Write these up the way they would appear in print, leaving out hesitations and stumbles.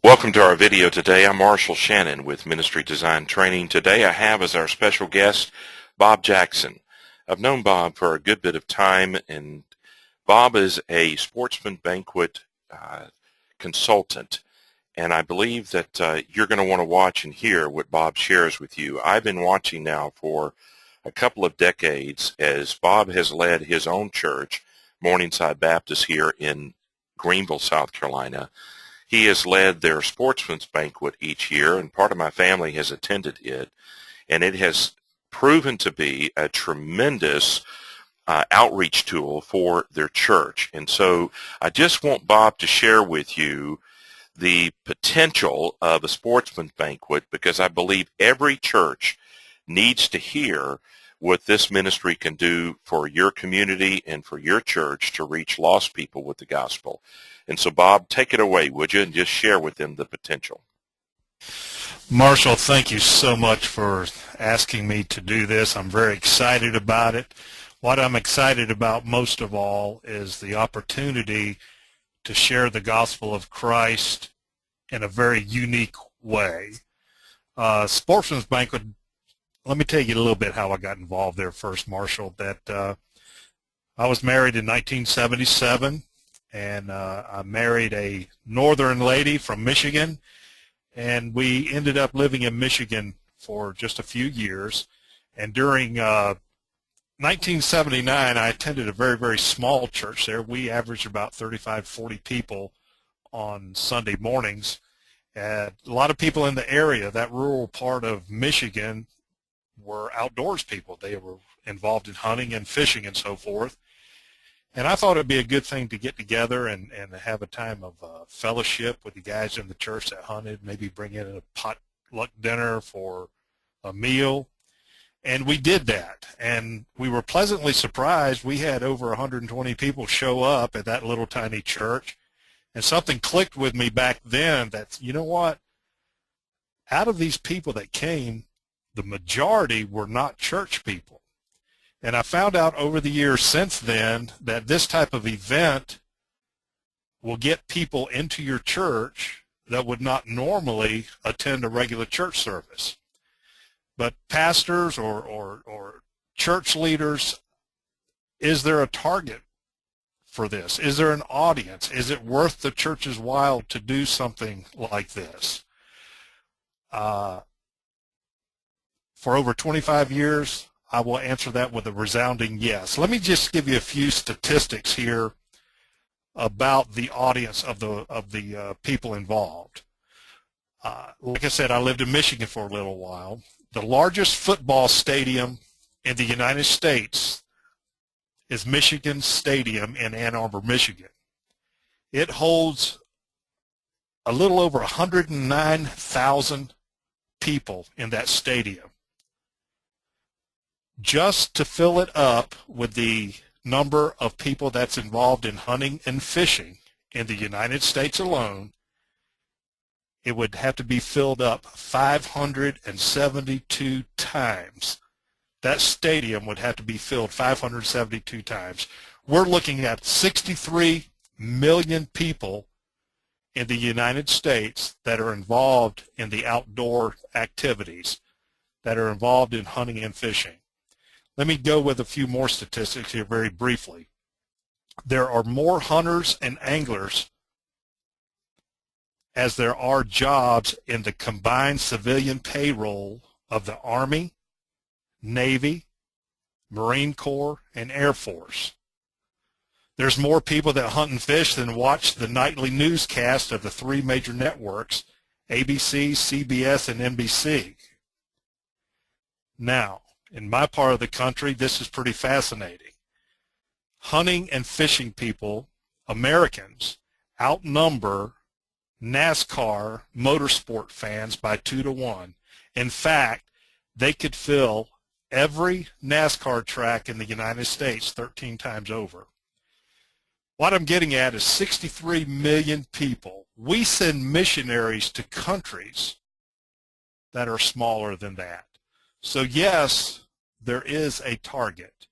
Welcome to our video today. I'm Marshall Shannon with Ministry Design Training. Today I have as our special guest Bob Jackson. I've known Bob for a good bit of time, and Bob is a Sportsman Banquet consultant, and I believe that you're going to want to watch and hear what Bob shares with you. I've been watching now for a couple of decades as Bob has led his own church, Morningside Baptist, here in Greenville, South Carolina. He has led their Sportsman's Banquet each year, and part of my family has attended it, and it has proven to be a tremendous outreach tool for their church. And so I just want Bob to share with you the potential of a Sportsman's Banquet, because I believe every church needs to hear what this ministry can do for your community and for your church to reach lost people with the gospel. And so, Bob, take it away, would you, and just share with them the potential. Marshall, thank you so much for asking me to do this. I'm very excited about it. What I'm excited about most of all is the opportunity to share the gospel of Christ in a very unique way. Sportsman's Banquet, let me tell you a little bit how I got involved there first, Marshall. That I was married in 1977, and I married a northern lady from Michigan, and we ended up living in Michigan for just a few years. And during 1979, I attended a very, very small church there. We averaged about 35, 40 people on Sunday mornings. And a lot of people in the area, that rural part of Michigan, were outdoors people. They were involved in hunting and fishing and so forth. And I thought it would be a good thing to get together and have a time of fellowship with the guys in the church that hunted, maybe bring in a potluck dinner for a meal. And we did that. And we were pleasantly surprised. We had over 120 people show up at that little tiny church. And something clicked with me back then that, you know what, out of these people that came, the majority were not church people. And I found out over the years since then that this type of event will get people into your church that would not normally attend a regular church service. But pastors or church leaders, is there a target for this? Is there an audience? Is it worth the church's while to do something like this? For over 25 years, I will answer that with a resounding yes. Let me just give you a few statistics here about the audience of the people involved. Like I said, I lived in Michigan for a little while. The largest football stadium in the United States is Michigan Stadium in Ann Arbor, Michigan. It holds a little over 109,000 people in that stadium. Just to fill it up with the number of people that's involved in hunting and fishing in the United States alone, it would have to be filled up 572 times. That stadium would have to be filled 572 times. We're looking at 63 million people in the United States that are involved in the outdoor activities, that are involved in hunting and fishing. Let me go with a few more statistics here very briefly. There are more hunters and anglers as there are jobs in the combined civilian payroll of the Army, Navy, Marine Corps, and Air Force. There's more people that hunt and fish than watch the nightly newscast of the three major networks, ABC, CBS, and NBC. Now, in my part of the country, this is pretty fascinating. Hunting and fishing people, Americans, outnumber NASCAR motorsport fans by 2 to 1. In fact, they could fill every NASCAR track in the United States 13 times over. What I'm getting at is 63 million people. We send missionaries to countries that are smaller than that. So yes, there is a target.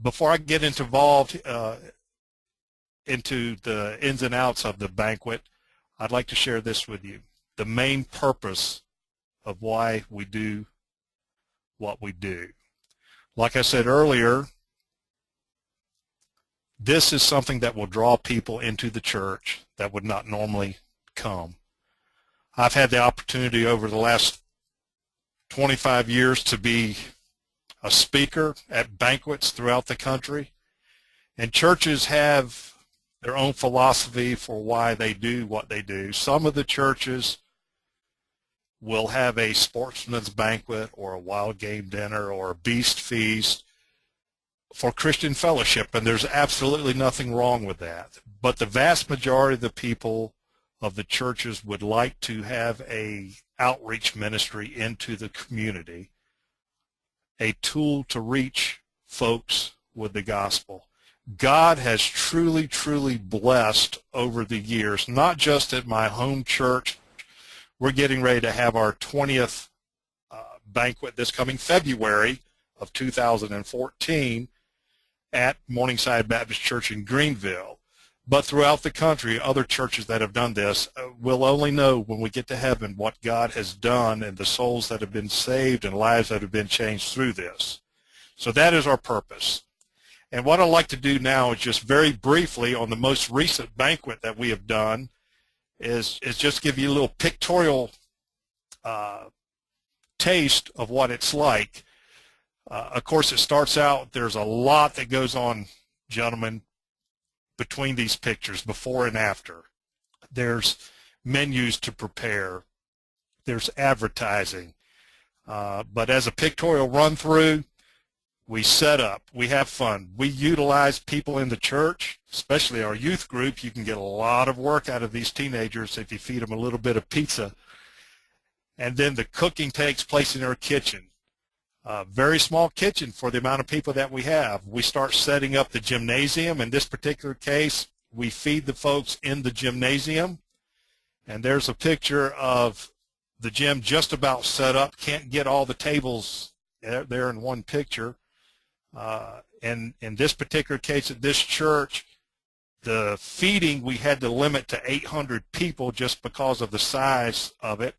Before I get involved into the ins and outs of the banquet, I'd like to share this with you. The main purpose of why we do what we do. Like I said earlier, this is something that will draw people into the church that would not normally come. I've had the opportunity over the last 25 years to be a speaker at banquets throughout the country, and churches have their own philosophy for why they do what they do. Some of the churches will have a sportsman's banquet or a wild game dinner or a beast feast for Christian fellowship, and there's absolutely nothing wrong with that. But the vast majority of the people of the churches would like to have a outreach ministry into the community, a tool to reach folks with the gospel. God has truly, truly blessed over the years, not just at my home church. We're getting ready to have our 20th banquet this coming February of 2014 at Morningside Baptist Church in Greenville. But throughout the country, other churches that have done this will only know when we get to heaven what God has done and the souls that have been saved and lives that have been changed through this. So that is our purpose. And what I'd like to do now is just very briefly on the most recent banquet that we have done is just give you a little pictorial taste of what it's like. Of course, it starts out, there's a lot that goes on, gentlemen, between these pictures, before and after. There's menus to prepare. There's advertising. But as a pictorial run-through, we set up, we have fun. We utilize people in the church, especially our youth group. You can get a lot of work out of these teenagers if you feed them a little bit of pizza. And then the cooking takes place in our kitchen. Very small kitchen for the amount of people that we have. We start setting up the gymnasium. In this particular case, we feed the folks in the gymnasium. And there's a picture of the gym just about set up. Can't get all the tables there in one picture. And in this particular case at this church, the feeding we had to limit to 800 people just because of the size of it.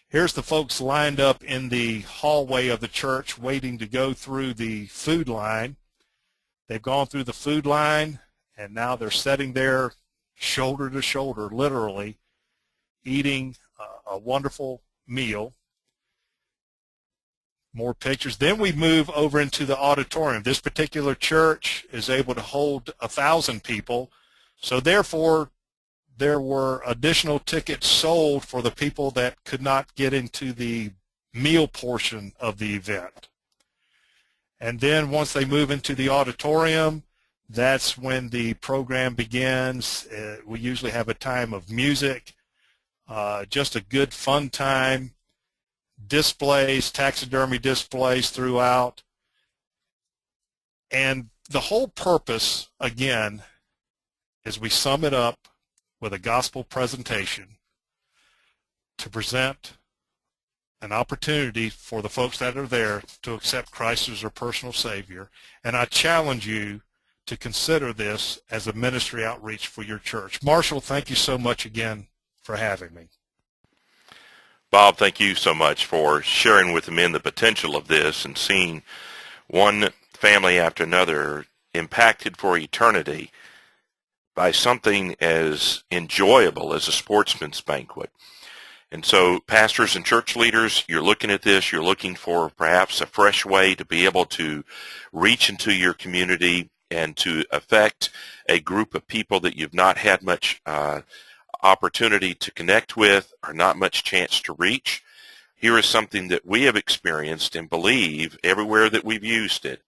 Here's the folks lined up in the hallway of the church waiting to go through the food line. They've gone through the food line, and now they're sitting there shoulder to shoulder, literally, eating a wonderful meal. More pictures. Then we move over into the auditorium. This particular church is able to hold 1,000 people, so therefore there were additional tickets sold for the people that could not get into the meal portion of the event. And then once they move into the auditorium, that's when the program begins. We usually have a time of music, just a good fun time, displays, taxidermy displays throughout. And the whole purpose, again, as we sum it up, with a gospel presentation to present an opportunity for the folks that are there to accept Christ as their personal Savior. And I challenge you to consider this as a ministry outreach for your church. Marshall, thank you so much again for having me. Bob, thank you so much for sharing with the men the potential of this and seeing one family after another impacted for eternity by something as enjoyable as a sportsman's banquet. And so pastors and church leaders, you're looking at this, you're looking for perhaps a fresh way to be able to reach into your community and to affect a group of people that you've not had much opportunity to connect with or not much chance to reach. Here is something that we have experienced and believe everywhere that we've used it.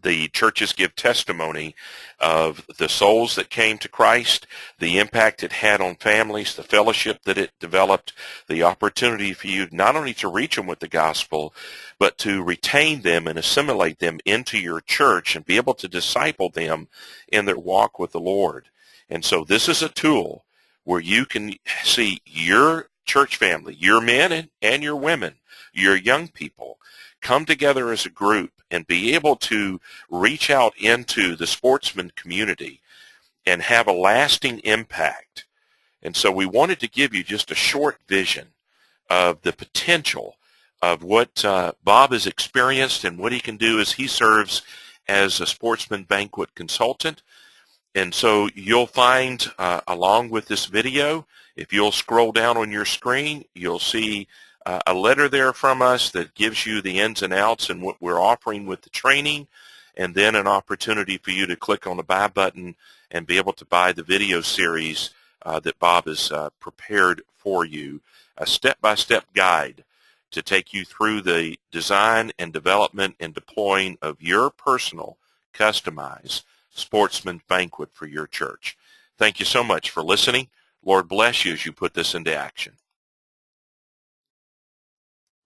The churches give testimony of the souls that came to Christ, the impact it had on families, the fellowship that it developed, the opportunity for you not only to reach them with the gospel, but to retain them and assimilate them into your church and be able to disciple them in their walk with the Lord. And so this is a tool where you can see your church family, your men and your women, your young people, come together as a group and be able to reach out into the sportsman community and have a lasting impact And so we wanted to give you just a short vision of the potential of what Bob has experienced and what he can do as he serves as a Sportsman Banquet consultant. And so you'll find, along with this video, if you'll scroll down on your screen, you'll see a letter there from us that gives you the ins and outs and what we're offering with the training, and then an opportunity for you to click on the buy button and be able to buy the video series that Bob has prepared for you, a step-by-step guide to take you through the design and development and deploying of your personal, customized Sportsman Banquet for your church. Thank you so much for listening. Lord bless you as you put this into action.